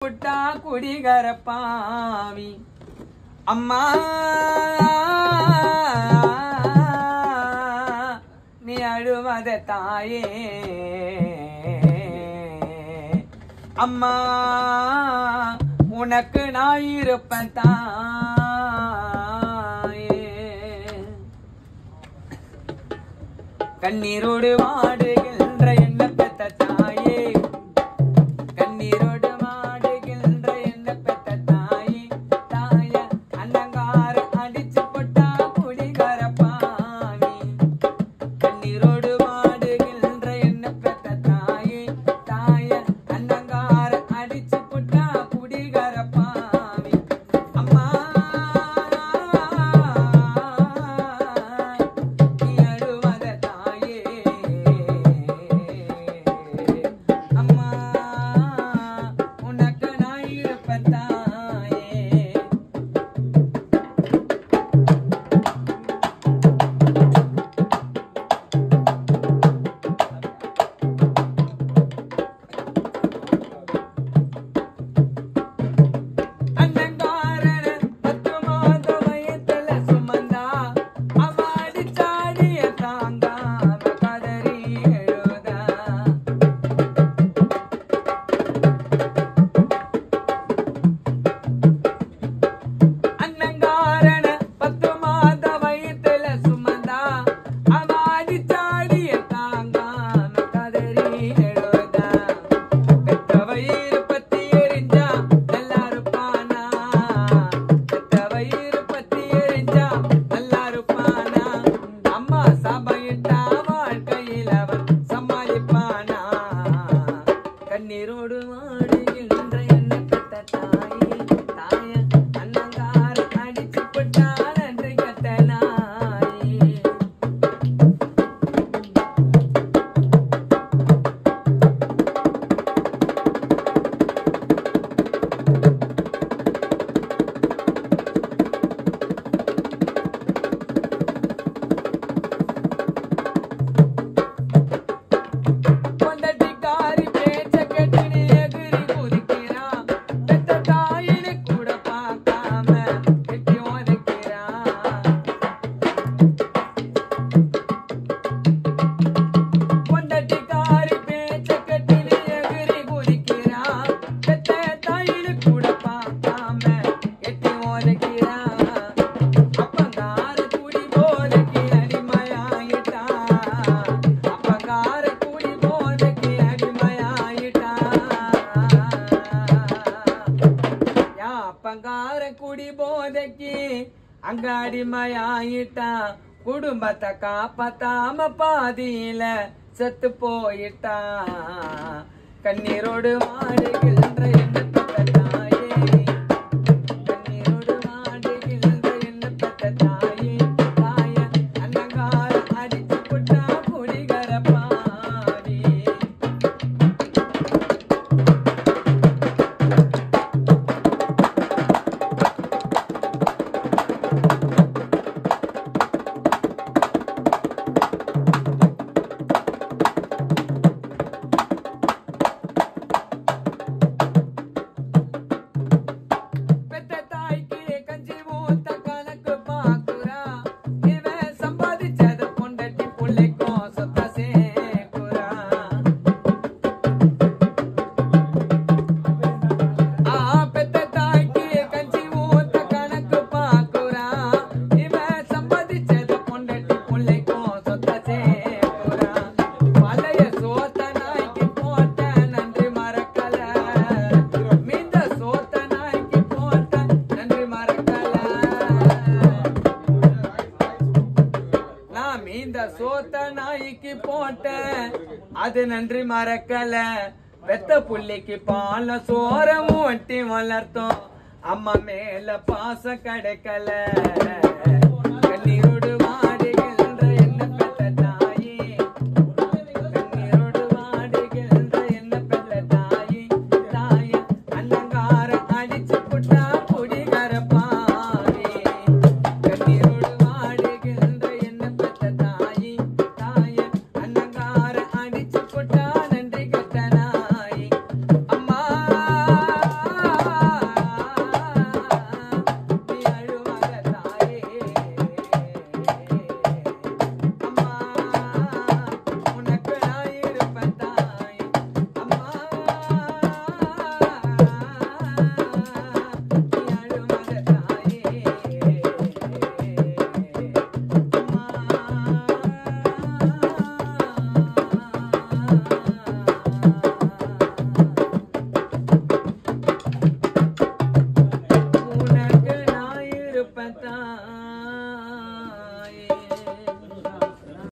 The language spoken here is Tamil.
புட்டா குடிகரப்பாவி அம்மா நீ அழுவத தாயே அம்மா உனக்கு நான் இருப்பேன் தாயே கண்ணீரோடு வாடுகின்ற என்ன பெத்த தாயே கண்ணீரோடு வாடுகின்ற என்ன பெத்த தாயே தாய அன்னங்கார அடிச்சு போட்டா குடிகரப்பாவி கண்ணீரோடு வாடுகின்ற என்ன பெத்த தாயே தாய அன்னங்கார அடிச்சு போட்டா குடிகரப்பாவி அம்மா நீ அழுவத தாயே அம்மா உனக்கு நான் இருப்பேன் தாயே அன்னங்காரன 10 மாத வயத்துல சுமந்தா அவாடி சாடிய தாங்காம கதறி எழுதா அன்னங்காரன 10 மாத வயத்துல சுமந்தா அவாடி சாடிய தாங்காம கதறி எழுதா பெத்த வயிறு பத்தி எரிஞ்சா நல்லா இருப்பானா பெத்த வயிறு பத்தி எரிஞ்சா நல்லா இருப்பானா அம்மா சபையிட்டா வாழ்க்கையில் அவன் சமாளிப்பானா கண்ணீரோடு வாடுகின்ற என்ன பெத்த தாயே தாய அன்னங்கார அடிச்சு போட்டா நன்றி கட்ட நாயே பொண்டாட்டிக்காரி பேச்ச கேட்டு நீ எகிரி குதிக்கிறான் பெத்த தாயினு கூட பார்க்காம கெட்டி உதைக்கிறான் பொண்டாட்டிக்காரி பேச்ச கேட்டு நீ எகிரி குதிக்கிறான் பெத்த தாயினு கூட பார்க்காம கெட்டி உதைக்கிறான் அப்பங்கார குடி போதைக்கு அடிமையாயிட்டான் அப்பங்கார குடி போதைக்கு அடிமையாயிட்டான் யா அப்பங்கார குடி போதைக்கு அங்க அடிமையாயிட்டான் குடும்பத்தை காப்பாத்தாம பாதியில செத்து போயிட்டான் கண்ணீரோடு வாடுகின்ற என்ன பெத்த தாயே கண்ணீரோடு வாடுகின்ற என்ன பெத்த தாயே தாய அன்னங்கார அடிச்சு போட்டா குடிகரப்பாவி பெத்த தாய்க்கு கஞ்சி ஊத்த கணக்கு பாக்குறா இவன் சம்பாதிச்சத பொண்டாட்டி புள்ளைக்கும் சொத்த சேர்க்குறா பெத்த தாய்க்கு கஞ்சி ஊத்த கணக்கு பாக்குறா இவன் சம்பாதிச்சத பொண்டாட்டி புள்ளைக்கும் சொத்த சேர்க்குறா பழைய சோத்த நாய்க்கு போட்ட நன்றி மறக்கல மீந்த சோத்த நாய்க்கு போட்ட நன்றி மறக்கல நான் மீந்த சோத்த நாய்க்கு போட்டேன் அது நன்றி மறக்கல பெத்த புள்ளிக்கு பால சோற மூட்டி வளர்த்தோம் அம்மா மேல பாசம் கிடைக்கல கண்ணீரோடு வா